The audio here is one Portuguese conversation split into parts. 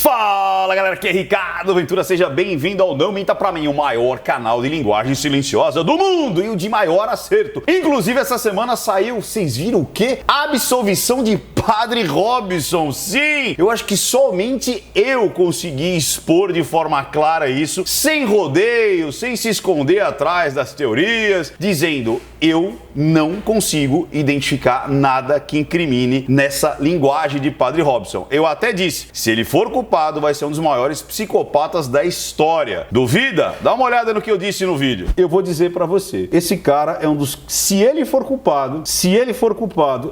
Fala galera, aqui é Ricardo Ventura, seja bem-vindo ao Não Minta Pra Mim, o maior canal de linguagem silenciosa do mundo e o de maior acerto. Inclusive essa semana saiu, vocês viram o quê? Absolvição de Padre Robson. Sim, eu acho que somente eu consegui expor de forma clara isso, sem rodeio, sem se esconder atrás das teorias, dizendo: eu não consigo identificar nada que incrimine nessa linguagem de Padre Robson. Eu até disse, se ele for culpado, vai ser um dos maiores psicopatas da história. Duvida? Dá uma olhada no que eu disse no vídeo. Eu vou dizer pra você, esse cara é um dos... Se ele for culpado,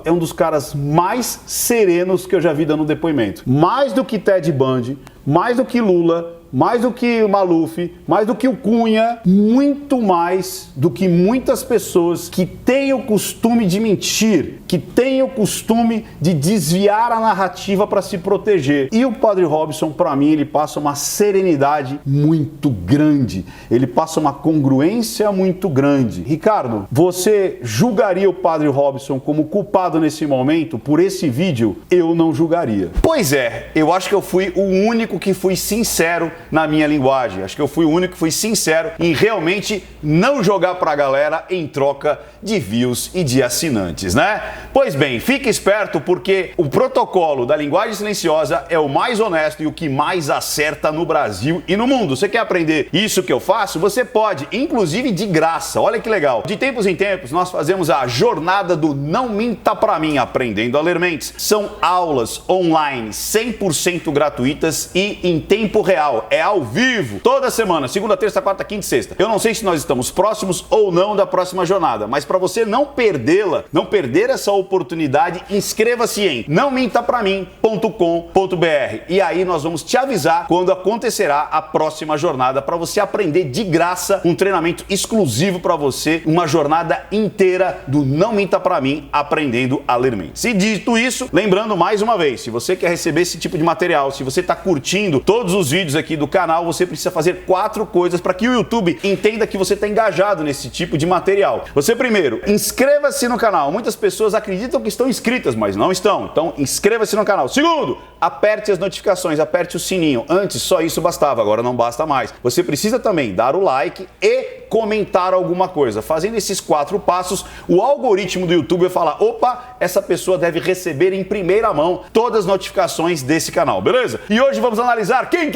é um dos caras mais serenos que eu já vi dando depoimento. Mais do que Ted Bundy, mais do que Lula, mais do que o Maluf, mais do que o Cunha, muito mais do que muitas pessoas que têm o costume de mentir, que têm o costume de desviar a narrativa para se proteger. E o Padre Robson, para mim, ele passa uma serenidade muito grande, ele passa uma congruência muito grande. Ricardo, você julgaria o Padre Robson como culpado nesse momento por esse vídeo? Eu não julgaria. Pois é, eu acho que eu fui o único que fui sincero na minha linguagem. Acho que eu fui o único que fui sincero em realmente não jogar pra galera em troca de views e de assinantes, né? Pois bem, fique esperto porque o protocolo da linguagem silenciosa é o mais honesto e o que mais acerta no Brasil e no mundo. Você quer aprender isso que eu faço? Você pode, inclusive de graça. Olha que legal. De tempos em tempos, nós fazemos a jornada do Não Minta Pra Mim, aprendendo a ler mentes. São aulas online, 100% gratuitas e em tempo real. É ao vivo, toda semana, segunda, terça, quarta, quinta e sexta. Eu não sei se nós estamos próximos ou não da próxima jornada, mas para você não perdê-la, não perder essa oportunidade, inscreva-se em nãomintapramim.com.br e aí nós vamos te avisar quando acontecerá a próxima jornada para você aprender de graça um treinamento exclusivo para você, uma jornada inteira do Não Minta Pra Mim, aprendendo a ler mentes. E dito isso, lembrando mais uma vez, se você quer receber esse tipo de material, se você está curtindo todos os vídeos aqui do canal, você precisa fazer 4 coisas para que o YouTube entenda que você está engajado nesse tipo de material. Você primeiro, inscreva-se no canal. Muitas pessoas acreditam que estão inscritas, mas não estão. Então, inscreva-se no canal. Segundo, aperte as notificações, aperte o sininho. Antes, só isso bastava, agora não basta mais. Você precisa também dar o like e comentar alguma coisa. Fazendo esses 4 passos, o algoritmo do YouTube vai falar: opa, essa pessoa deve receber em primeira mão todas as notificações desse canal, beleza? E hoje vamos analisar quem?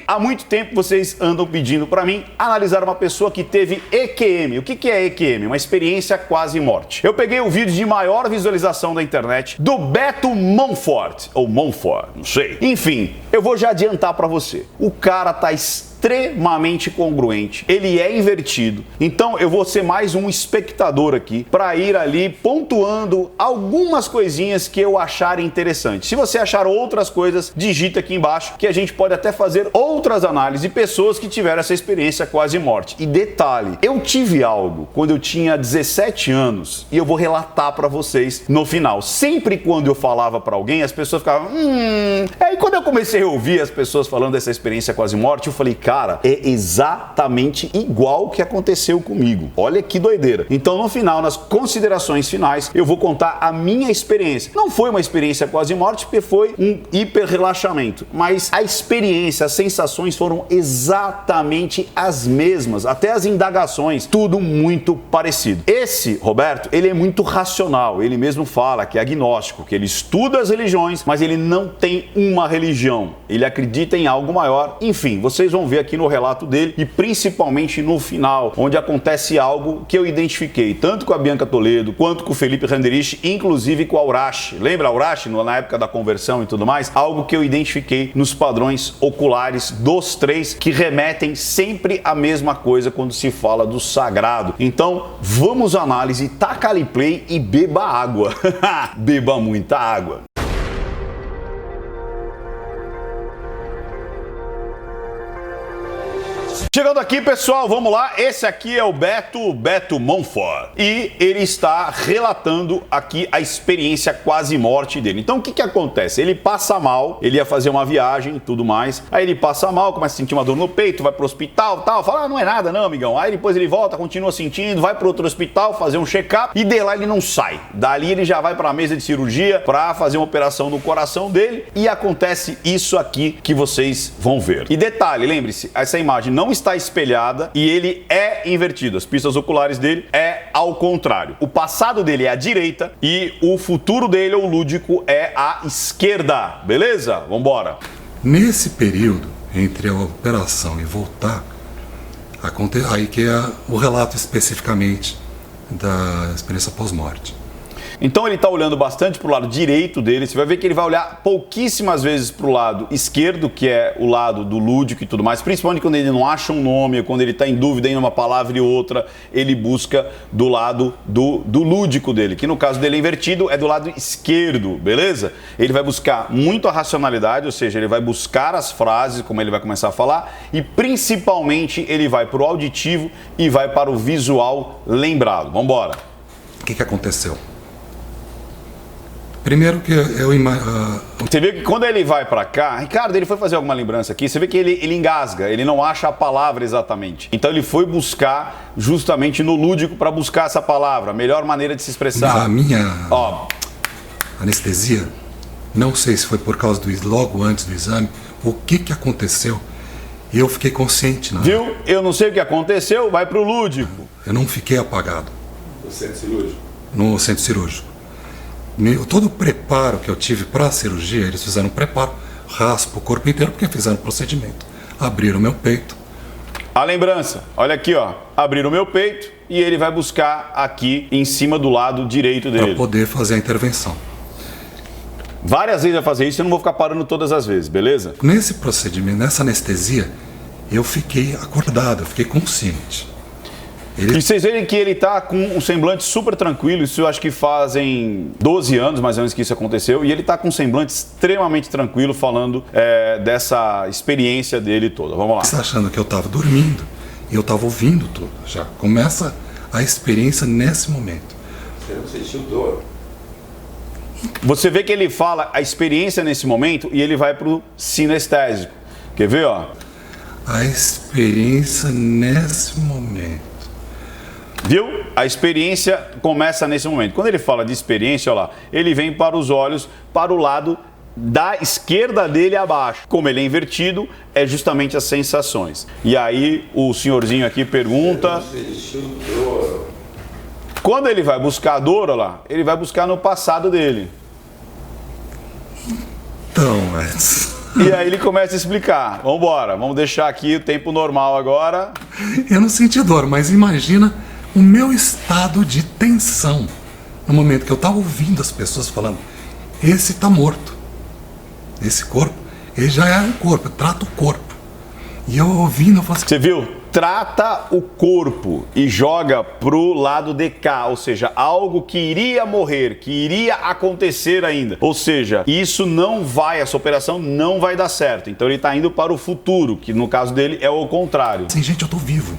Há muito tempo vocês andam pedindo para mim analisar uma pessoa que teve EQM. O que é EQM? Uma experiência quase morte. Eu peguei o vídeo de maior visualização da internet do Beto Monfort, ou Monfort, não sei. Enfim, eu vou já adiantar para você. O cara tá extremamente congruente, ele é invertido, então eu vou ser mais um espectador aqui para ir ali pontuando algumas coisinhas que eu achar interessante. Se você achar outras coisas, digita aqui embaixo que a gente pode até fazer outras análises de pessoas que tiveram essa experiência quase morte. E detalhe, eu tive algo quando eu tinha 17 anos e eu vou relatar para vocês no final. Sempre quando eu falava para alguém, as pessoas ficavam Aí quando eu comecei a ouvir as pessoas falando dessa experiência quase morte, eu falei: cara, é exatamente igual o que aconteceu comigo. Olha que doideira. Então, no final, nas considerações finais, eu vou contar a minha experiência. Não foi uma experiência quase morte, porque foi um hiper relaxamento, mas a experiência, as sensações foram exatamente as mesmas, até as indagações, tudo muito parecido. Esse, Roberto, ele é muito racional, ele mesmo fala que é agnóstico, que ele estuda as religiões, mas ele não tem uma religião, ele acredita em algo maior. Enfim, vocês vão ver aqui no relato dele e principalmente no final, onde acontece algo que eu identifiquei, tanto com a Bianca Toledo, quanto com o Felipe Randerich, inclusive com a Urashi. Lembra a Urashi, na época da conversão e tudo mais? Algo que eu identifiquei nos padrões oculares dos 3, que remetem sempre à mesma coisa quando se fala do sagrado. Então, vamos à análise, taca ali play e beba água. Beba muita água. Chegando aqui, pessoal, vamos lá. Esse aqui é o Beto Monfort. E ele está relatando aqui a experiência quase morte dele. Então, o que acontece? Ele passa mal, ele ia fazer uma viagem e tudo mais. Aí ele passa mal, começa a sentir uma dor no peito, vai pro hospital e tal. Fala, não é nada não, amigão. Aí depois ele volta, continua sentindo, vai pro outro hospital fazer um check-up. E de lá ele não sai. Dali ele já vai pra mesa de cirurgia pra fazer uma operação no coração dele. E acontece isso aqui que vocês vão ver. E detalhe, lembre-se, essa imagem não está espelhada e ele é invertido. As pistas oculares dele é ao contrário. O passado dele é à direita e o futuro dele, o lúdico, é à esquerda. Beleza? Vambora. Nesse período, entre a operação e voltar, aí que é o relato especificamente da experiência pós-morte. Então ele está olhando bastante para o lado direito dele. Você vai ver que ele vai olhar pouquíssimas vezes para o lado esquerdo, que é o lado do lúdico e tudo mais. Principalmente quando ele não acha um nome, quando ele está em dúvida em uma palavra e outra, ele busca do lado do lúdico dele, que no caso dele é invertido, é do lado esquerdo, beleza? Ele vai buscar muito a racionalidade, ou seja, ele vai buscar as frases, como ele vai começar a falar, e principalmente ele vai para o auditivo e vai para o visual lembrado. Vamos embora. O que aconteceu? Primeiro que Você vê que quando ele vai pra cá, Ricardo, ele foi fazer alguma lembrança aqui, você vê que ele engasga, ele não acha a palavra exatamente. Então ele foi buscar justamente no lúdico para buscar essa palavra, a melhor maneira de se expressar. A minha anestesia, não sei se foi por causa logo antes do exame, o que aconteceu, e eu fiquei consciente. Viu? Eu não sei o que aconteceu, vai pro lúdico. Eu não fiquei apagado. No centro cirúrgico? No centro cirúrgico. Todo o preparo que eu tive para a cirurgia, eles fizeram um preparo, raspa o corpo inteiro, porque fizeram o procedimento. Abriram o meu peito. A lembrança, olha aqui, ó. Abriram o meu peito e ele vai buscar aqui em cima do lado direito dele. Para poder fazer a intervenção. Várias vezes vai fazer isso, eu não vou ficar parando todas as vezes, beleza? Nesse procedimento, nessa anestesia, eu fiquei acordado, eu fiquei consciente. E vocês verem que ele tá com um semblante super tranquilo, isso eu acho que fazem 12 anos mais ou menos que isso aconteceu, e ele tá com um semblante extremamente tranquilo falando dessa experiência dele toda. Vamos lá. Você tá achando que eu tava dormindo e eu tava ouvindo tudo. Já começa a experiência nesse momento. Você não sentiu dor? Você vê que ele fala a experiência nesse momento e ele vai pro sinestésico. Quer ver, ó? A experiência nesse momento. Viu? A experiência começa nesse momento. Quando ele fala de experiência, olha lá, ele vem para os olhos, para o lado da esquerda dele abaixo. Como ele é invertido, é justamente as sensações. E aí o senhorzinho aqui pergunta... Quando ele vai buscar a dor, olha lá, ele vai buscar no passado dele. Então, mas... E aí ele começa a explicar. Vamos embora, vamos deixar aqui o tempo normal agora. Eu não senti dor, mas imagina o meu estado de tensão no momento que eu estava ouvindo as pessoas falando: esse está morto, esse corpo, ele já é um corpo, trata o corpo. E eu ouvindo, eu falo assim... Você viu? Trata o corpo e joga pro lado de cá, ou seja, algo que iria morrer, que iria acontecer ainda. Ou seja, isso não vai, essa operação não vai dar certo. Então ele está indo para o futuro, que no caso dele é o contrário. Sim, gente, eu tô vivo.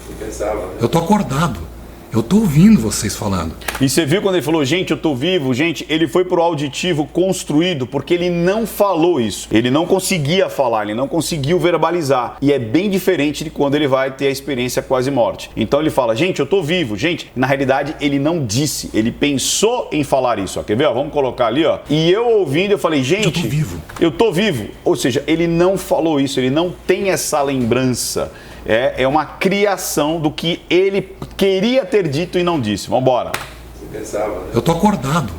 Você pensava, né? Eu tô acordado. Eu tô ouvindo vocês falando. E você viu quando ele falou, gente, eu tô vivo? Gente, ele foi pro auditivo construído porque ele não falou isso. Ele não conseguia falar, ele não conseguiu verbalizar. E é bem diferente de quando ele vai ter a experiência quase morte. Então ele fala, gente, eu tô vivo. Gente, na realidade, ele não disse. Ele pensou em falar isso. Ó. Quer ver? Ó, vamos colocar ali, ó. E eu ouvindo, eu falei, gente, eu tô vivo. Eu tô vivo. Ou seja, ele não falou isso, ele não tem essa lembrança. É uma criação do que ele queria ter dito e não disse. Vamos embora. Você pensava, né? Eu tô acordado.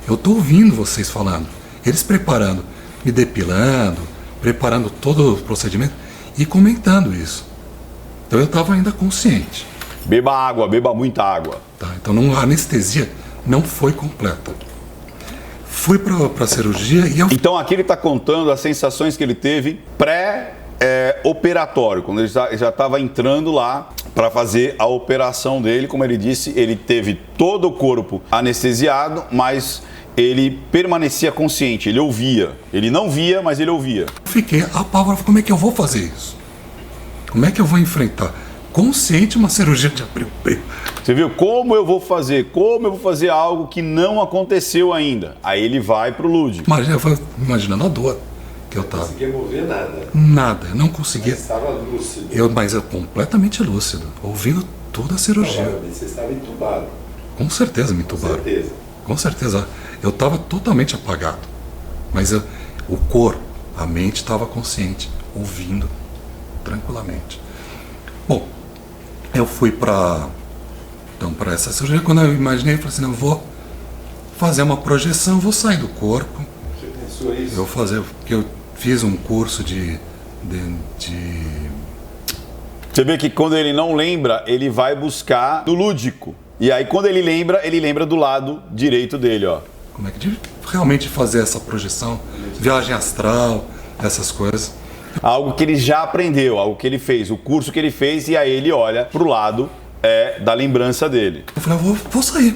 Eu tô ouvindo vocês falando. Eles preparando, me depilando, preparando todo o procedimento e comentando isso. Então eu estava ainda consciente. Beba água, beba muita água. Tá, então a anestesia não foi completa. Fui para a cirurgia e eu... Então aqui ele está contando as sensações que ele teve pré-operatório, quando ele já estava entrando lá para fazer a operação dele. Como ele disse, ele teve todo o corpo anestesiado, mas ele permanecia consciente, ele ouvia. Ele não via, mas ele ouvia. Fiquei apavorado, como é que eu vou fazer isso? Como é que eu vou enfrentar consciente uma cirurgia de abrir-o-peito? Você viu? Como eu vou fazer? Como eu vou fazer algo que não aconteceu ainda? Aí ele vai pro lúdico. Eu fui imaginando a dor que eu Não tava. conseguia mover nada. Nada, eu não conseguia. Mas estava lúcido. Mas eu completamente lúcido, ouvindo toda a cirurgia. Provavelmente você estava entubado. Com certeza me Com entubaram. certeza. Com certeza. Eu estava totalmente apagado. Mas o corpo, a mente estava consciente, ouvindo tranquilamente. Bom, eu fui para essa cirurgia. Quando eu imaginei, eu falei assim, não, eu vou fazer uma projeção, vou sair do corpo. Você pensou isso? Eu vou fazer, porque eu fiz um curso de Você vê que quando ele não lembra, ele vai buscar do lúdico. E aí quando ele lembra do lado direito dele, ó. como é que de realmente fazer essa projeção, viagem astral, essas coisas. Algo que ele já aprendeu, algo que ele fez, o curso que ele fez, e aí ele olha pro lado da lembrança dele. Eu falei, eu vou sair.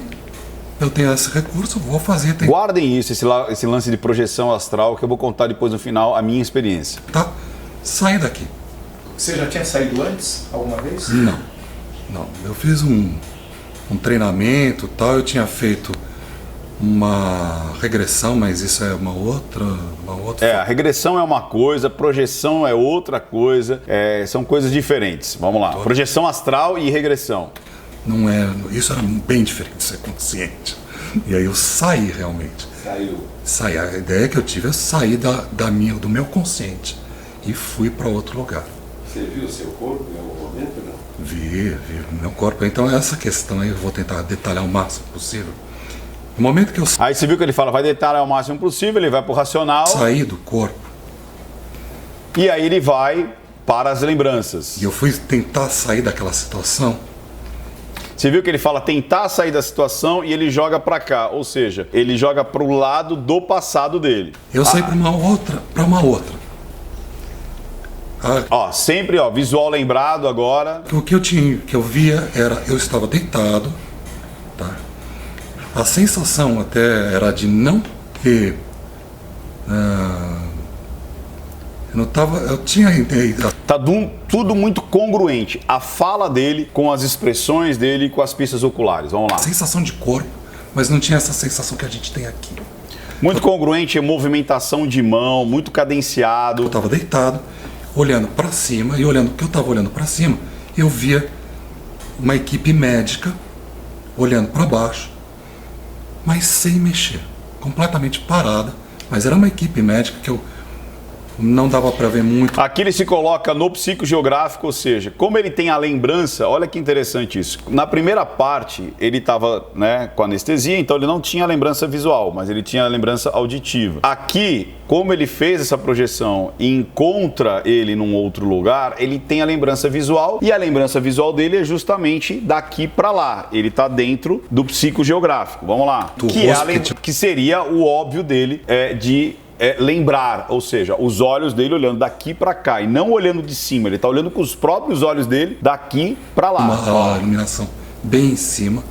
Eu tenho esse recurso, vou fazer. Guardem isso, esse lance de projeção astral, que eu vou contar depois no final a minha experiência. Tá? Sair daqui. Você já tinha saído antes, alguma vez? Não. Eu fiz um treinamento, tal. Eu tinha feito uma regressão, mas isso é uma outra. A regressão é uma coisa, projeção é outra coisa, são coisas diferentes. Vamos lá. Projeção astral e regressão. Não é. Isso era bem diferente de ser consciente. E aí eu saí realmente. Saiu. A ideia que eu tive é sair do meu consciente e fui para outro lugar. Você viu o seu corpo em algum momento, não? Vi o meu corpo. Então essa questão aí eu vou tentar detalhar o máximo possível. No momento que eu Aí você viu que ele fala, vai detalhar o máximo possível, ele vai pro racional. saí do corpo E aí ele vai para as lembranças. e eu fui tentar sair daquela situação, Você viu que ele fala tentar sair da situação e ele joga para cá, ou seja, ele joga pro lado do passado dele. eu saí para uma outra. Ó, sempre, ó, visual lembrado agora. O que eu via era, eu estava deitado, tá? A sensação até era de não ter, eu tinha Tá tudo muito congruente. A fala dele com as expressões dele e com as pistas oculares. Vamos lá. a sensação de corpo, mas não tinha essa sensação que a gente tem aqui. Muito congruente, movimentação de mão, muito Eu cadenciado. estava deitado, olhando para cima, e olhando, porque eu estava olhando para cima, eu via uma equipe médica olhando para baixo, mas sem mexer, completamente parada, mas era uma equipe médica que eu não dava para ver muito. Aqui ele se coloca no psicogeográfico, ou seja, como ele tem a lembrança, olha que interessante isso. Na primeira parte, ele estava, né, com anestesia, então ele não tinha a lembrança visual, mas ele tinha a lembrança auditiva. Aqui, como ele fez essa projeção e encontra ele num outro lugar, ele tem a lembrança visual, e a lembrança visual dele é justamente daqui para lá. Ele está dentro do psicogeográfico. Vamos lá. Que seria o óbvio dele de lembrar, ou seja, os olhos dele olhando daqui para cá e não olhando de cima, ele está olhando com os próprios olhos dele daqui para lá. Uma iluminação bem em cima,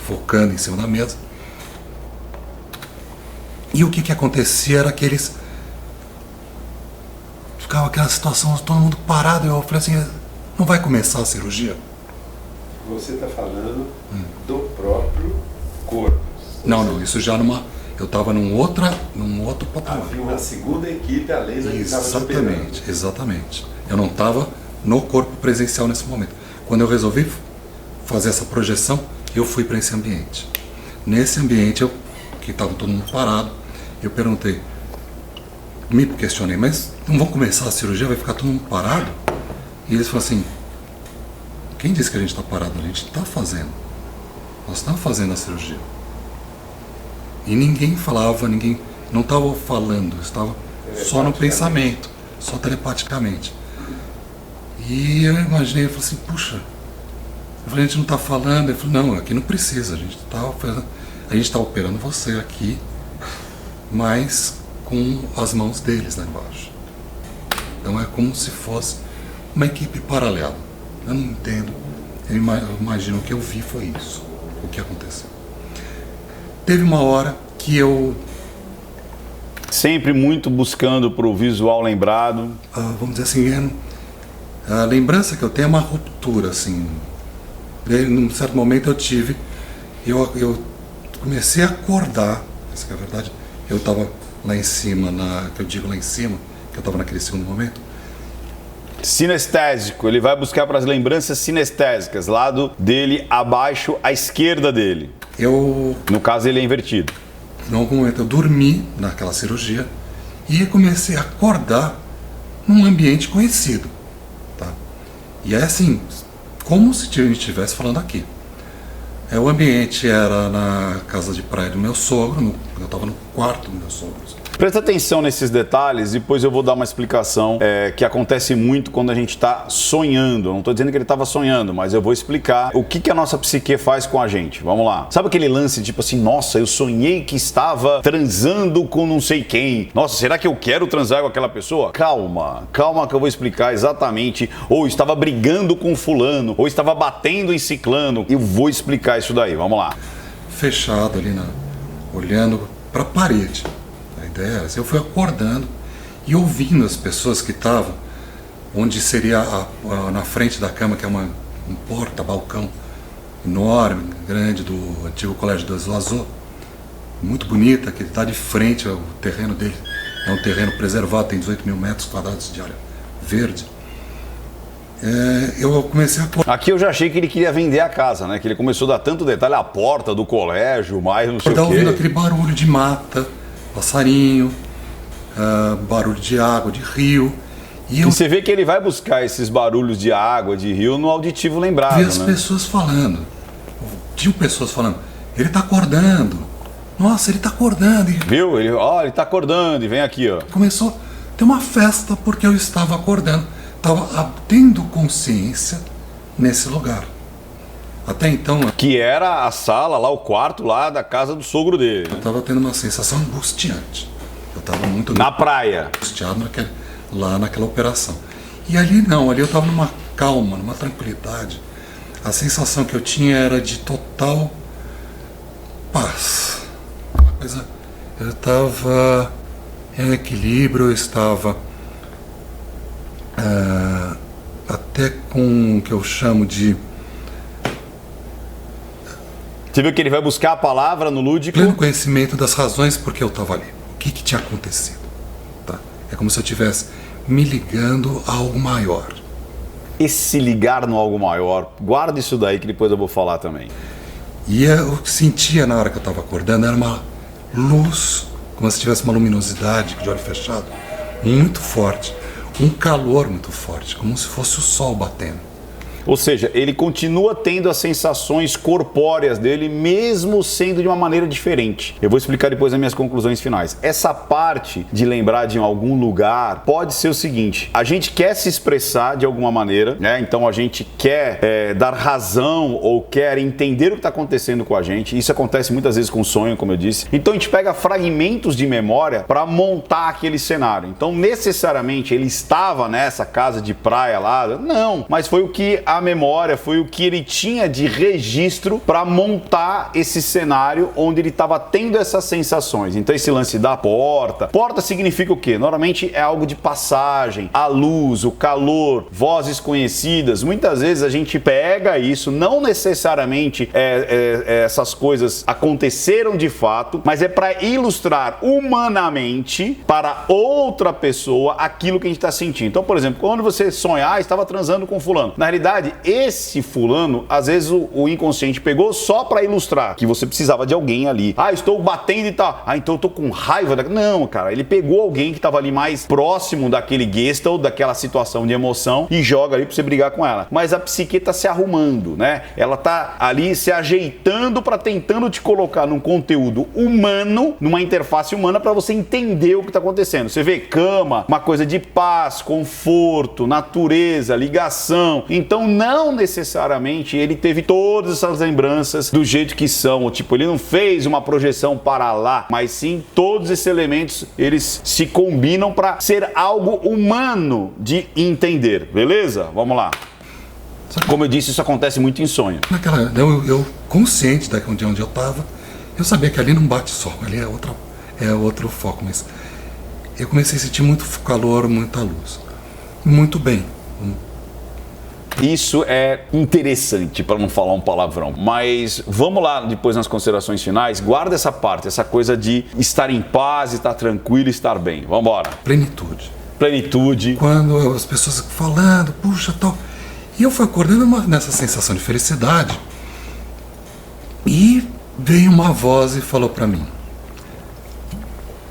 focando em cima da mesa. E o que acontecia era que eles ficava aquela situação, todo mundo parado. Eu falei assim, não vai começar a cirurgia? Você está falando do próprio corpo. Não, isso já eu estava num outro patamar. Havia uma segunda equipe além da que estava esperando. Exatamente. Eu não estava no corpo presencial nesse momento. Quando eu resolvi fazer essa projeção, eu fui para esse ambiente. Nesse ambiente, que estava todo mundo parado, eu perguntei, me questionei, mas não vão começar a cirurgia, vai ficar todo mundo parado? E eles falaram assim, quem disse que a gente está parado? A gente está fazendo. Nós estamos fazendo a cirurgia. E ninguém falava, ninguém não estava falando, estava só no pensamento, só telepaticamente. E eu imaginei, eu falei assim, puxa, eu falei, a gente não está falando. Ele falou, não, aqui não precisa, a gente está operando você aqui, mas com as mãos deles lá embaixo. Então é como se fosse uma equipe paralela. Eu não entendo, eu imagino que eu vi foi isso, o que aconteceu. Teve uma hora que eu Sempre muito buscando pro visual lembrado. Vamos dizer assim, a lembrança que eu tenho é uma ruptura, assim. Num certo momento eu comecei a acordar, essa que é a verdade. Eu estava lá em cima, que eu digo lá em cima, que eu estava naquele segundo momento. Sinestésico, ele vai buscar para as lembranças sinestésicas, lado dele abaixo à esquerda dele. No caso ele é invertido. Em algum momento eu dormi naquela cirurgia e comecei a acordar num ambiente conhecido, tá? E é assim, como se a gente estivesse falando aqui. O ambiente era na casa de praia do meu sogro, eu estava no quarto do meu sogro. Presta atenção nesses detalhes, depois eu vou dar uma explicação que acontece muito quando a gente está sonhando. Eu não estou dizendo que ele estava sonhando, mas eu vou explicar o que a nossa psique faz com a gente. Vamos lá. Sabe aquele lance tipo assim, nossa, eu sonhei que estava transando com não sei quem. Nossa, será que eu quero transar com aquela pessoa? Calma que eu vou explicar exatamente. Ou estava brigando com fulano, ou estava batendo em ciclano. Eu vou explicar isso daí, vamos lá. Fechado ali, olhando para a parede. Eu fui acordando e ouvindo as pessoas que estavam, onde seria na frente da cama, que é um porta-balcão enorme, grande, do antigo Colégio do Azul, muito bonita, que está de frente ao terreno dele. É um terreno preservado, tem 18 mil metros quadrados de área verde. Eu comecei a acordar. Aqui eu já achei que ele queria vender a casa, né? Que ele começou a dar tanto detalhe, a porta do colégio, mais não sei o quê. Ouvindo aquele barulho de mata, passarinho, barulho de água, de rio. E você vê que ele vai buscar esses barulhos de água, de rio, no auditivo lembrado, vi as pessoas falando. Tinham pessoas falando, ele está acordando. Nossa, ele está acordando. Viu? Ele está acordando e vem aqui, ó. Começou a ter uma festa porque eu estava acordando. Estava tendo consciência nesse lugar. Até então... Que era a sala, lá o quarto lá da casa do sogro dele. Eu estava tendo uma sensação angustiante. Eu estava muito... Na praia. Angustiado lá naquela operação. E ali não, ali eu estava numa calma, numa tranquilidade. A sensação que eu tinha era de total paz. Uma coisa... Eu estava em equilíbrio, eu estava até com o que eu chamo de... Você viu que ele vai buscar a palavra no lúdico? Pleno conhecimento das razões por que eu estava ali. O que tinha acontecido. Tá? É como se eu estivesse me ligando a algo maior. Esse ligar no algo maior, guarda isso daí que depois eu vou falar também. E eu sentia na hora que eu estava acordando, era uma luz, como se tivesse uma luminosidade de olho fechado, muito forte. Um calor muito forte, como se fosse o sol batendo. Ou seja, ele continua tendo as sensações corpóreas dele, mesmo sendo de uma maneira diferente. Eu vou explicar depois as minhas conclusões finais. Essa parte de lembrar de algum lugar pode ser o seguinte: a gente quer se expressar de alguma maneira, né? Então a gente quer dar razão ou quer entender o que está acontecendo com a gente. Isso acontece muitas vezes com sonho, como eu disse. Então a gente pega fragmentos de memória para montar aquele cenário. Então necessariamente ele estava nessa casa de praia lá? Não, mas foi o que a memória, foi o que ele tinha de registro para montar esse cenário onde ele estava tendo essas sensações. Então esse lance da porta significa o quê? Normalmente é algo de passagem, a luz, o calor, vozes conhecidas. Muitas vezes a gente pega isso, não necessariamente essas coisas aconteceram de fato, mas é para ilustrar humanamente para outra pessoa aquilo que a gente está sentindo. Então, por exemplo, quando você sonhar, estava transando com fulano. Na realidade, esse fulano, às vezes o inconsciente pegou só para ilustrar que você precisava de alguém ali. Ah, estou batendo e tal. Ah, então eu tô com raiva. Não, cara, ele pegou alguém que estava ali mais próximo daquele gestalt, daquela situação de emoção e joga ali para você brigar com ela. Mas a psique tá se arrumando, né? Ela tá ali se ajeitando para tentando te colocar num conteúdo humano, numa interface humana para você entender o que tá acontecendo. Você vê cama, uma coisa de paz, conforto, natureza, ligação. Então, não necessariamente ele teve todas essas lembranças do jeito que são. Tipo, ele não fez uma projeção para lá, mas sim todos esses elementos, eles se combinam para ser algo humano de entender. Beleza? Vamos lá. Como eu disse, isso acontece muito em sonho. Eu consciente de onde eu estava, eu sabia que ali não bate sol, ali é outro foco, mas eu comecei a sentir muito calor, muita luz. Muito bem. Isso é interessante, para não falar um palavrão. Mas vamos lá depois nas considerações finais. Guarda essa parte, essa coisa de estar em paz, estar tranquilo, estar bem. Vamos embora. Plenitude. Plenitude. Quando as pessoas falando, puxa, tal. E eu fui acordando nessa sensação de felicidade. E veio uma voz e falou para mim: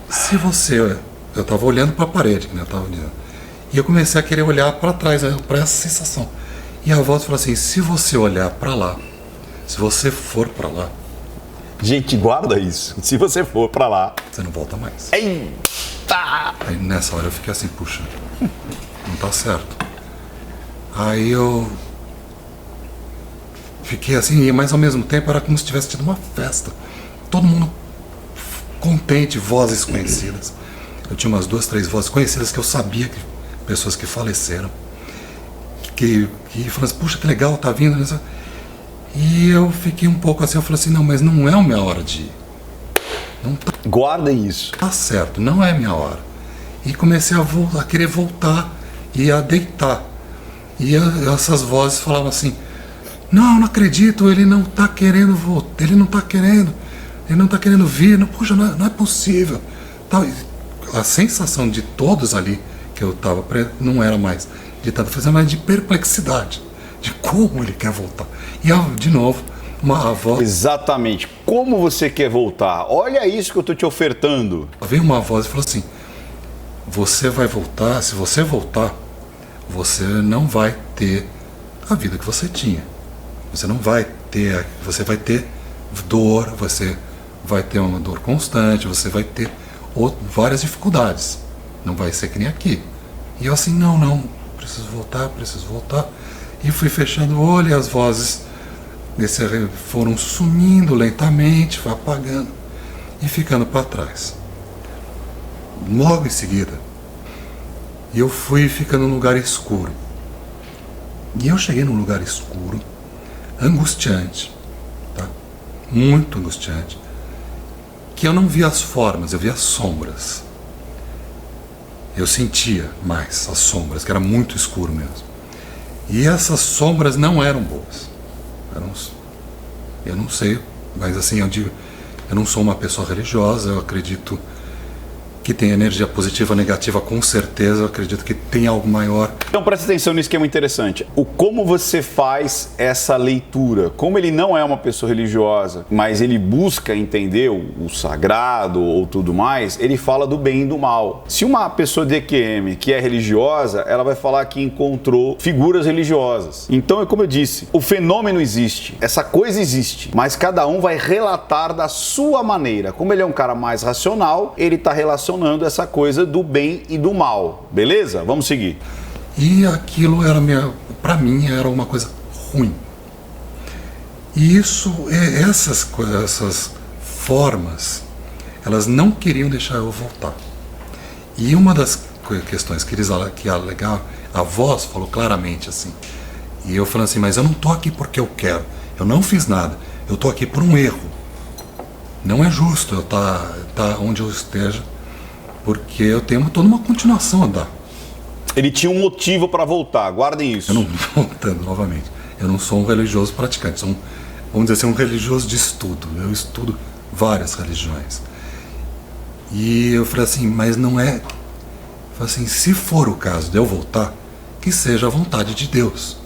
se você... Eu estava olhando para a parede, né? Eu tava olhando. E eu comecei a querer olhar para trás, para essa sensação. E a voz falou assim: se você olhar para lá, se você for para lá... Gente, guarda isso. Se você for para lá... você não volta mais. Eita! Aí nessa hora eu fiquei assim, puxa, não tá certo. Aí eu fiquei assim, mas ao mesmo tempo era como se tivesse tido uma festa. Todo mundo contente, vozes conhecidas. Eu tinha umas 2, 3 vozes conhecidas que eu sabia, que pessoas que faleceram. Que falaram assim, puxa, que legal, tá vindo. E eu fiquei um pouco assim, eu falei assim, não, mas não é a minha hora de ir. Não tá, Guardem isso. tá certo, não é a minha hora. E comecei a querer voltar e a deitar. E essas vozes falavam assim, não acredito, ele não tá querendo voltar, ele não tá querendo vir, não, puxa, não é possível. A sensação de todos ali que eu estava não era mais de estar fazendo, mas de perplexidade, de como ele quer voltar. E de novo, a voz... Exatamente. Como você quer voltar? Olha isso que eu estou te ofertando. Veio uma voz e falou assim, você vai voltar, se você voltar, você não vai ter a vida que você tinha. Você não vai ter, você vai ter dor, você vai ter uma dor constante, você vai ter várias dificuldades. Não vai ser que nem aqui. E eu assim, não, preciso voltar. E fui fechando o olho e as vozes foram sumindo lentamente, foi apagando e ficando para trás. Logo em seguida, eu fui ficando num lugar escuro. E eu cheguei num lugar escuro, angustiante, tá? Muito angustiante, que eu não via as formas, eu via as sombras. Eu sentia mais as sombras, que era muito escuro mesmo. E essas sombras não eram boas. Eu não sei, mas assim, eu não sou uma pessoa religiosa, eu acredito que tem energia positiva, negativa, com certeza, eu acredito que tem algo maior. Então presta atenção nisso que é muito interessante. Como você faz essa leitura? Como ele não é uma pessoa religiosa, mas ele busca entender o sagrado ou tudo mais, ele fala do bem e do mal. Se uma pessoa de EQM que é religiosa, ela vai falar que encontrou figuras religiosas. Então é como eu disse, o fenômeno existe, essa coisa existe, mas cada um vai relatar da sua maneira. Como ele é um cara mais racional, ele está relacionando essa coisa do bem e do mal, beleza? Vamos seguir. E aquilo era para mim era uma coisa ruim. E essas formas, elas não queriam deixar eu voltar. E uma das questões que eles alegavam, a voz falou claramente assim. E eu falando assim, mas eu não tô aqui porque eu quero. Eu não fiz nada. Eu tô aqui por um erro. Não é justo eu tá onde eu esteja, porque eu tenho toda uma continuação a dar. Ele tinha um motivo para voltar, guardem isso. Eu não, voltando novamente, eu não sou um religioso praticante, sou vamos dizer assim, um religioso de estudo. Eu estudo várias religiões. E eu falei assim, mas não é... Eu falei assim, se for o caso de eu voltar, que seja a vontade de Deus.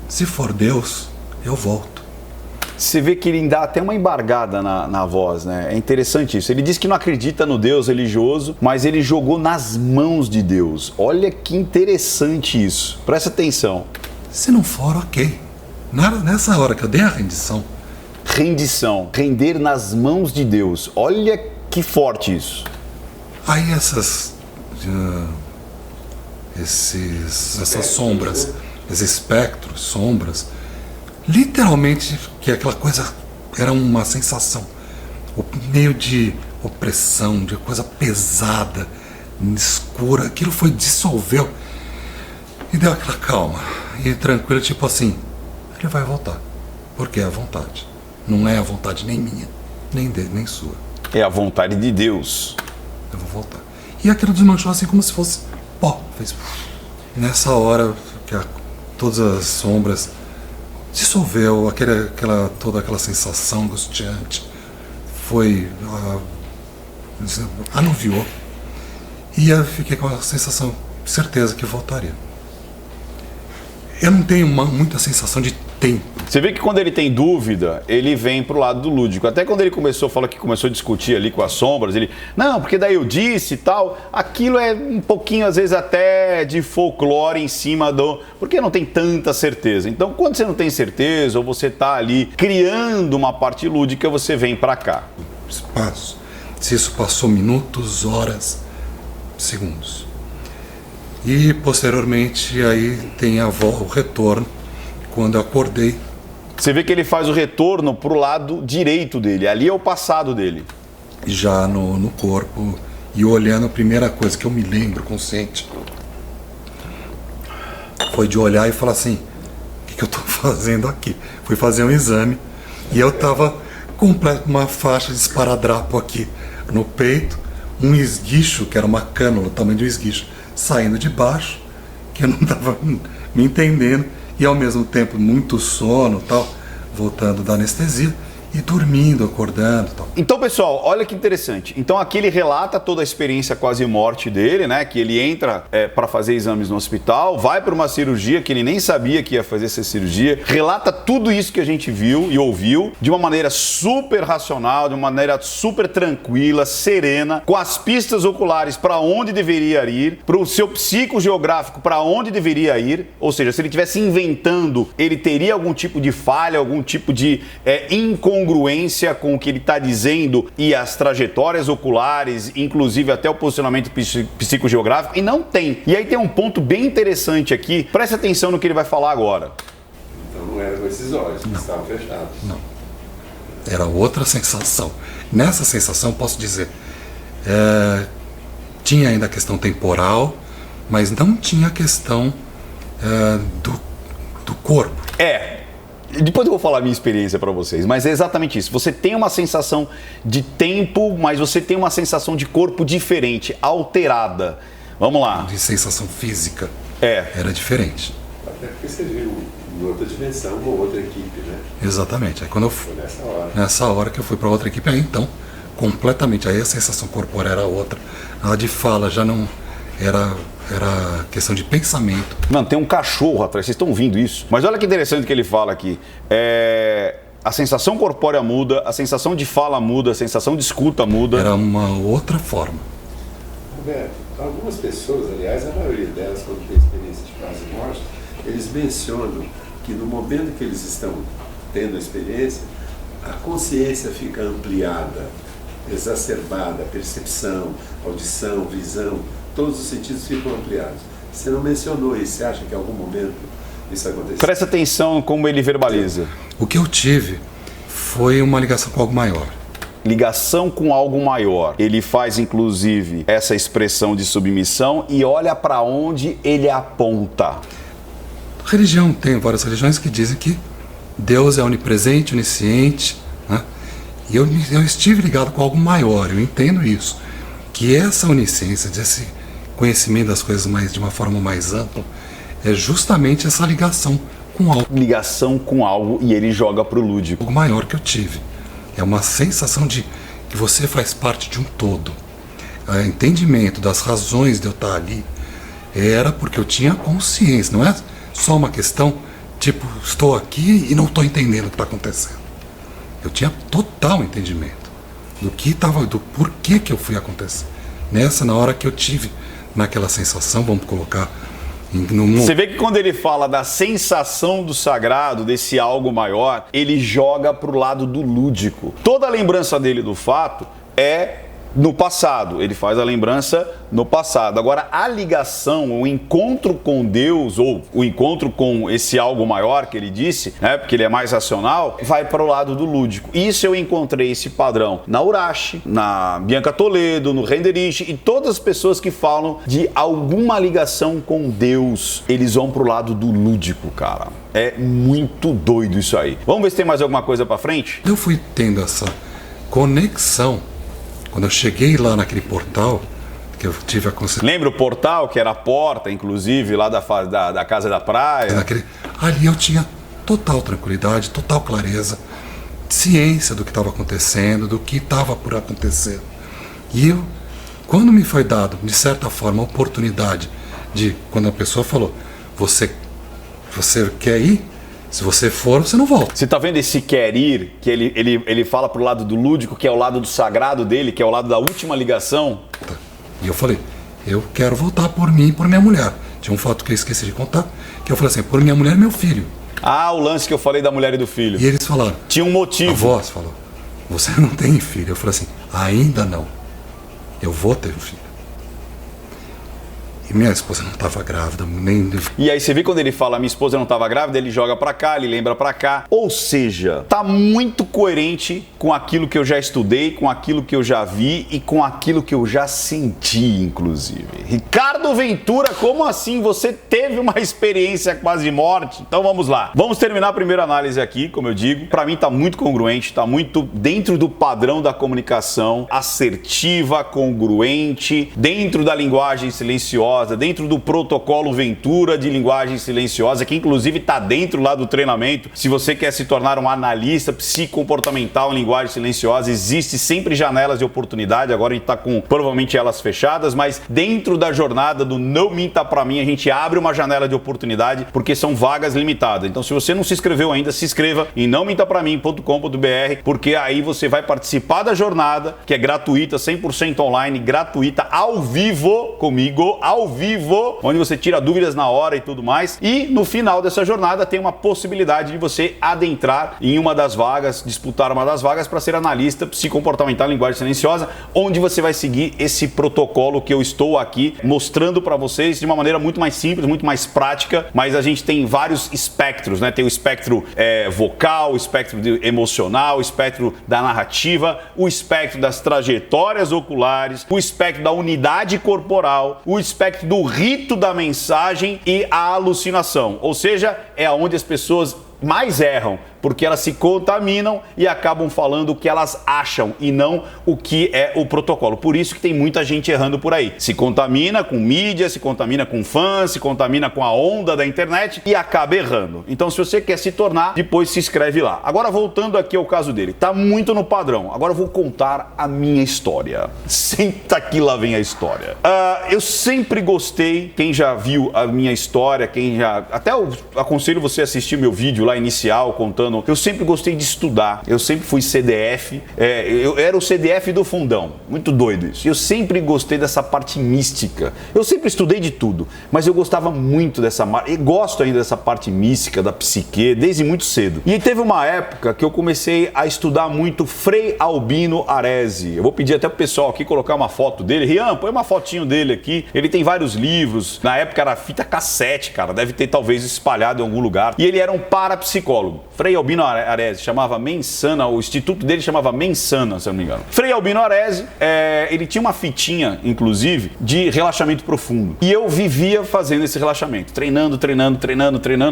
Se for Deus, eu volto. Você vê que ele dá até uma embargada na voz, né? É interessante isso. Ele diz que não acredita no Deus religioso, mas ele jogou nas mãos de Deus. Olha que interessante isso. Presta atenção. Se não for, ok. Nessa hora que eu dei a rendição. Rendição. Render nas mãos de Deus. Olha que forte isso. Aí essas sombras, esses espectros, sombras, literalmente que aquela coisa era uma sensação meio de opressão, de coisa pesada, escura. Aquilo dissolveu e deu aquela calma e tranquilo, tipo assim, ele vai voltar, porque é a vontade, não é a vontade nem minha, nem dele, nem sua, é a vontade de Deus. eu vou voltar. E aquilo desmanchou assim como se fosse pó. Fez... Nessa hora que todas as sombras dissolveu, toda aquela sensação angustiante foi... anuviou. E eu fiquei com a sensação, certeza que voltaria. Eu não tenho muita sensação de tempo. Você vê que quando ele tem dúvida, ele vem pro lado do lúdico. Até quando ele começou a discutir ali com as sombras, ele, não, porque daí eu disse e tal, aquilo é um pouquinho, às vezes, até de folclore em cima do... Porque não tem tanta certeza. Então, quando você não tem certeza, ou você tá ali criando uma parte lúdica, você vem pra cá. Espaço. Se isso passou minutos, horas, segundos. E, posteriormente, aí tem o retorno, quando eu acordei. Você vê que ele faz o retorno pro lado direito dele, ali é o passado dele. Já no corpo, e olhando, a primeira coisa que eu me lembro, consciente, foi de olhar e falar assim, o que eu tô fazendo aqui? Fui fazer um exame, e eu tava com uma faixa de esparadrapo aqui no peito, um esguicho, que era uma cânula, o tamanho de um esguicho, saindo de baixo, que eu não estava me entendendo, e ao mesmo tempo muito sono, tal, voltando da anestesia, e dormindo, acordando, tal. Então, pessoal, olha que interessante. Então, aqui ele relata toda a experiência quase morte dele, né? Que ele entra para fazer exames no hospital, vai para uma cirurgia que ele nem sabia que ia fazer essa cirurgia, relata tudo isso que a gente viu e ouviu de uma maneira super racional, de uma maneira super tranquila, serena, com as pistas oculares para onde deveria ir, para o seu psicogeográfico para onde deveria ir. Ou seja, se ele estivesse inventando, ele teria algum tipo de falha, algum tipo de incongruência com o que ele está dizendo e as trajetórias oculares, inclusive até o posicionamento psicogeográfico, e não tem. E aí tem um ponto bem interessante aqui, presta atenção no que ele vai falar agora. Então não era com esses olhos que estavam fechados. Não. Era outra sensação. Nessa sensação, posso dizer, tinha ainda a questão temporal, mas não tinha a questão do corpo. Depois eu vou falar a minha experiência para vocês, mas é exatamente isso. Você tem uma sensação de tempo, mas você tem uma sensação de corpo diferente, alterada. Vamos lá. De sensação física. Era diferente. Até porque você viu em outra dimensão, uma outra equipe, né? Exatamente. Aí quando eu fui, nessa hora que eu fui para outra equipe, aí então, completamente, aí a sensação corporal era outra. A de fala já não era questão de pensamento. Mano, tem um cachorro atrás, vocês estão ouvindo isso? Mas olha que interessante que ele fala aqui. A sensação corpórea muda, a sensação de fala muda, a sensação de escuta muda. Era uma outra forma. Roberto, algumas pessoas, aliás, a maioria delas, quando tem experiência de quase morte, eles mencionam que no momento que eles estão tendo a experiência, a consciência fica ampliada, exacerbada, a percepção, audição, visão, todos os sentidos ficam ampliados. Você não mencionou isso, você acha que em algum momento isso aconteceu? Presta atenção como ele verbaliza. O que eu tive foi uma ligação com algo maior. Ligação com algo maior. Ele faz, inclusive, essa expressão de submissão e olha para onde ele aponta. Religião, tem várias religiões que dizem que Deus é onipresente, onisciente, né? E eu estive ligado com algo maior, eu entendo isso. Que essa onisciência, esse conhecimento das coisas de uma forma mais ampla, é justamente essa ligação com algo. Ligação com algo, e ele joga pro lúdico. Algo maior que eu tive. É uma sensação de que você faz parte de um todo. O entendimento das razões de eu estar ali era porque eu tinha consciência, não é só uma questão, tipo, estou aqui e não estou entendendo o que está acontecendo. Eu tinha total entendimento do porquê que eu fui acontecer. Na hora que eu tive naquela sensação, vamos colocar Você vê que quando ele fala da sensação do sagrado, desse algo maior, ele joga pro lado do lúdico. Toda a lembrança dele do fato é no passado, ele faz a lembrança no passado. Agora, a ligação, o encontro com Deus, ou o encontro com esse algo maior que ele disse, né, porque ele é mais racional, vai para o lado do lúdico. Isso eu encontrei esse padrão na Urashi, na Bianca Toledo, no Renderich, e todas as pessoas que falam de alguma ligação com Deus, eles vão para o lado do lúdico, cara. É muito doido isso aí. Vamos ver se tem mais alguma coisa para frente? Eu fui tendo essa conexão. Quando eu cheguei lá naquele portal, que eu tive a consciência. Lembra o portal, que era a porta, inclusive, lá da casa da praia? Ali eu tinha total tranquilidade, total clareza, ciência do que estava acontecendo, do que estava por acontecer. E eu, quando me foi dado, de certa forma, a oportunidade de, quando a pessoa falou, você quer ir? Se você for, você não volta. Você tá vendo esse quer ir, que ele fala pro lado do lúdico, que é o lado do sagrado dele, que é o lado da última ligação? E eu falei, eu quero voltar por mim e por minha mulher. Tinha um fato que eu esqueci de contar, que eu falei assim, por minha mulher e meu filho. Ah, o lance que eu falei da mulher e do filho. E eles falaram. Tinha um motivo. A voz falou, você não tem filho. Eu falei assim, ainda não. Eu vou ter um filho. E minha esposa não estava grávida, nem... E aí você vê quando ele fala, minha esposa não estava grávida, ele joga pra cá, ele lembra pra cá. Ou seja, tá muito coerente com aquilo que eu já estudei, com aquilo que eu já vi e com aquilo que eu já senti, inclusive. Ricardo Ventura, como assim? Você teve uma experiência quase morte? Então vamos lá. Vamos terminar a primeira análise aqui, como eu digo. Pra mim tá muito congruente, tá muito dentro do padrão da comunicação, assertiva, congruente, dentro da linguagem silenciosa, dentro do protocolo Ventura de linguagem silenciosa, que inclusive está dentro lá do treinamento. Se você quer se tornar um analista psicomportamental em linguagem silenciosa, existe sempre janelas de oportunidade. Agora a gente está com provavelmente elas fechadas, mas dentro da jornada do Não Minta Pra Mim, a gente abre uma janela de oportunidade porque são vagas limitadas. Então se você não se inscreveu ainda, se inscreva em nãomintapramim.com.br, porque aí você vai participar da jornada, que é gratuita, 100% online, gratuita, ao vivo comigo, ao vivo, onde você tira dúvidas na hora e tudo mais. E no final dessa jornada tem uma possibilidade de você adentrar em uma das vagas, disputar uma das vagas para ser analista psicomportamental em linguagem silenciosa, onde você vai seguir esse protocolo que eu estou aqui mostrando para vocês de uma maneira muito mais simples, muito mais prática, mas a gente tem vários espectros, né? Tem o espectro vocal, o espectro emocional, o espectro da narrativa, o espectro das trajetórias oculares, o espectro da unidade corporal, o espectro do rito da mensagem e a alucinação. Ou seja, é onde as pessoas mais erram, porque elas se contaminam e acabam falando o que elas acham e não o que é o protocolo. Por isso que tem muita gente errando por aí. Se contamina com mídia, se contamina com fãs, se contamina com a onda da internet e acaba errando. Então, se você quer se tornar, depois se inscreve lá. Agora, voltando aqui ao caso dele, tá muito no padrão. Agora eu vou contar a minha história. Senta que lá vem a história. Eu sempre gostei, quem já viu a minha história, até eu aconselho você a assistir meu vídeo lá inicial, contando. Eu sempre gostei de estudar, eu sempre fui CDF, eu era o CDF do fundão, muito doido isso. Eu sempre gostei dessa parte mística, eu sempre estudei de tudo, mas eu gostava muito e gosto ainda dessa parte mística, da psique, desde muito cedo. E teve uma época que eu comecei a estudar muito Frei Albino Aresi. Eu vou pedir até pro pessoal aqui colocar uma foto dele. Rian, põe uma fotinho dele aqui, ele tem vários livros, na época era fita cassete, cara, deve ter talvez espalhado em algum lugar, e ele era um parapsicólogo. Frei Albino Aresi, chamava Mensana, o instituto dele chamava Mensana, se eu não me engano. Frei Albino Aresi, ele tinha uma fitinha, inclusive, de relaxamento profundo. E eu vivia fazendo esse relaxamento, treinando,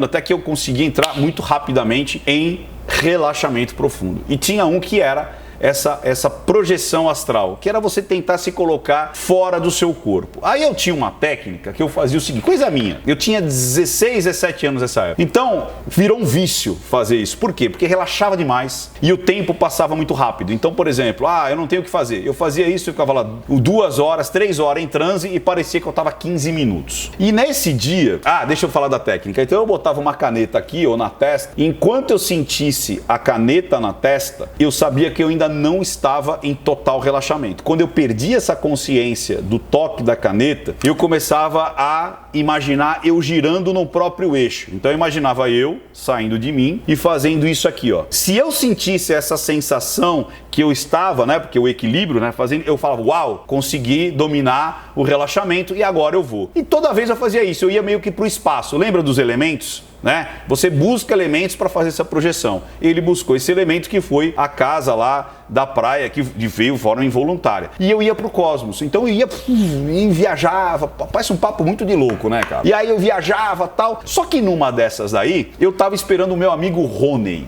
até que eu consegui entrar muito rapidamente em relaxamento profundo. E tinha um que era essa projeção astral, que era você tentar se colocar fora do seu corpo. Aí eu tinha uma técnica que eu fazia o seguinte, coisa minha, eu tinha 16, 17 anos nessa época. Então, virou um vício fazer isso. Por quê? Porque relaxava demais e o tempo passava muito rápido. Então, por exemplo, eu não tenho o que fazer. Eu fazia isso, eu ficava lá 2 horas, 3 horas em transe e parecia que eu tava 15 minutos. E nesse dia, deixa eu falar da técnica. Então eu botava uma caneta aqui ou na testa, e enquanto eu sentisse a caneta na testa, eu sabia que eu ainda não estava em total relaxamento. Quando eu perdi essa consciência do toque da caneta, eu começava a imaginar eu girando no próprio eixo. Então eu imaginava eu saindo de mim e fazendo isso aqui, ó. Se eu sentisse essa sensação que eu estava, né, porque o equilíbrio, né, fazendo, eu falava, uau, consegui dominar o relaxamento e agora eu vou. E toda vez eu fazia isso, eu ia meio que pro espaço. Lembra dos elementos? né? Você busca elementos para fazer essa projeção. Ele buscou esse elemento que foi a casa lá da praia, que veio de forma involuntária. E eu ia pro cosmos. Então eu ia e viajava. Parece um papo muito de louco, né, cara? E aí eu viajava tal. Só que numa dessas aí, eu tava esperando o meu amigo Rony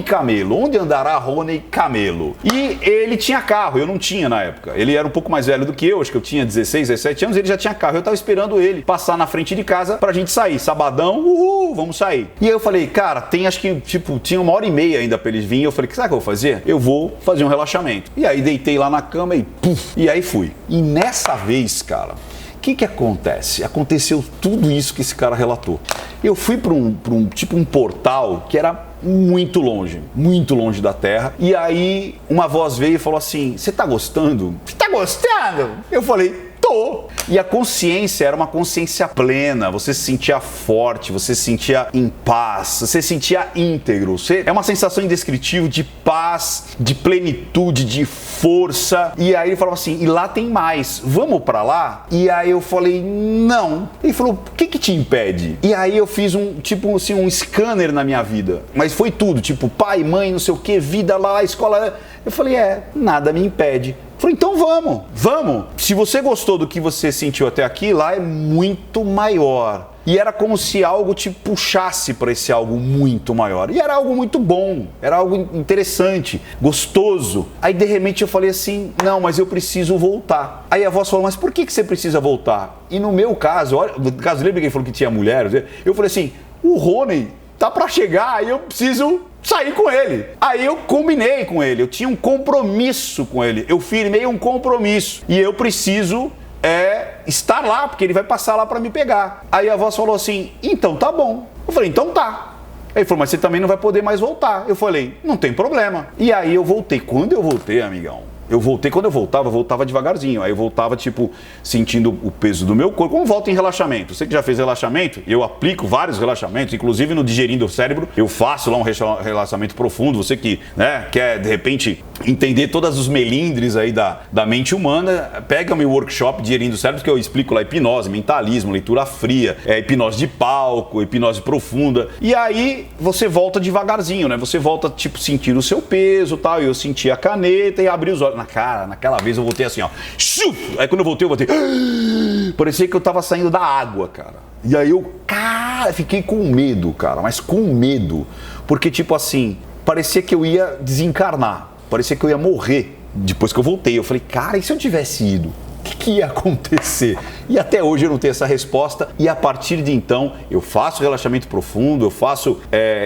Camelo. Onde andará Rony Camelo? E ele tinha carro, eu não tinha na época. Ele era um pouco mais velho do que eu, acho que eu tinha 16, 17 anos, ele já tinha carro. Eu tava esperando ele passar na frente de casa pra gente sair. Sabadão, vamos sair. E aí eu falei, cara, tem acho que, tipo, tinha 1h30 ainda pra eles virem. Eu falei, sabe o que eu vou fazer? Eu vou fazer um relaxamento. E aí deitei lá na cama e puf, e aí fui. E nessa vez, cara, o que acontece? Aconteceu tudo isso que esse cara relatou. Eu fui para um portal que era muito longe da Terra. E aí uma voz veio e falou assim, você tá gostando? Você tá gostando? Eu falei, tô. E a consciência era uma consciência plena, você se sentia forte, você se sentia em paz, você se sentia íntegro. É uma sensação indescritível de paz, de plenitude, de força. E aí ele falou assim, e lá tem mais, vamos pra lá? E aí eu falei, não. Ele falou, o que te impede? E aí eu fiz um scanner na minha vida. Mas foi tudo, tipo pai, mãe, não sei o que, vida lá, escola. Eu falei, nada me impede. Falei, então vamos. Se você gostou do que você sentiu até aqui, lá é muito maior. E era como se algo te puxasse para esse algo muito maior. E era algo muito bom, era algo interessante, gostoso. Aí de repente eu falei assim, não, mas eu preciso voltar. Aí a voz falou, mas por que você precisa voltar? E no meu caso, lembra que ele falou que tinha mulher? Eu falei assim, o Rony tá para chegar e eu preciso sair com ele. Aí eu combinei com ele, eu tinha um compromisso com ele, eu firmei um compromisso e eu preciso estar lá, porque ele vai passar lá para me pegar. Aí a voz falou assim, então tá bom. Eu falei, então tá. Aí ele falou, mas você também não vai poder mais voltar. Eu falei, não tem problema. E aí eu voltei. Quando eu voltei, amigão, quando eu voltava devagarzinho. Aí eu voltava, tipo, sentindo o peso do meu corpo. Como volta em relaxamento? Você que já fez relaxamento, eu aplico vários relaxamentos, inclusive no Digerindo o Cérebro, eu faço lá um relaxamento profundo. Você que, quer, de repente, entender todos os melindres aí da mente humana, pega meu workshop Digerindo o Cérebro, que eu explico lá hipnose, mentalismo, leitura fria, hipnose de palco, hipnose profunda. E aí você volta devagarzinho, né? Você volta, tipo, sentindo o seu peso e tal. E eu senti a caneta e abri os olhos. Naquela vez eu voltei assim, ó. Aí quando eu voltei, parecia que eu tava saindo da água, cara. E aí eu, fiquei com medo, cara, mas com medo. Porque, tipo assim, parecia que eu ia desencarnar. Parecia que eu ia morrer depois que eu voltei. Eu falei, cara, e se eu tivesse ido? O que ia acontecer? E até hoje eu não tenho essa resposta. E a partir de então, eu faço relaxamento profundo, eu faço,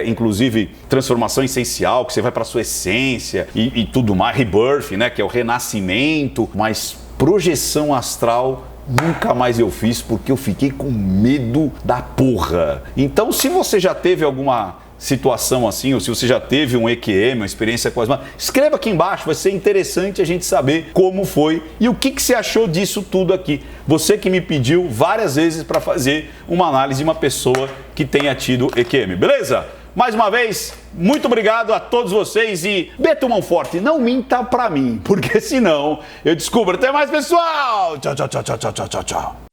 inclusive, transformação essencial, que você vai para sua essência e tudo mais, rebirth, né, que é o renascimento. Mas projeção astral nunca mais eu fiz, porque eu fiquei com medo da porra. Então, se você já teve alguma situação assim, ou se você já teve um EQM, uma experiência com as mãos, escreva aqui embaixo, vai ser interessante a gente saber como foi e o que você achou disso tudo aqui. Você que me pediu várias vezes para fazer uma análise de uma pessoa que tenha tido EQM, beleza? Mais uma vez, muito obrigado a todos vocês e Beto Monforte, não minta pra mim, porque senão eu descubro. Até mais, pessoal! Tchau, tchau, tchau, tchau, tchau, tchau, tchau.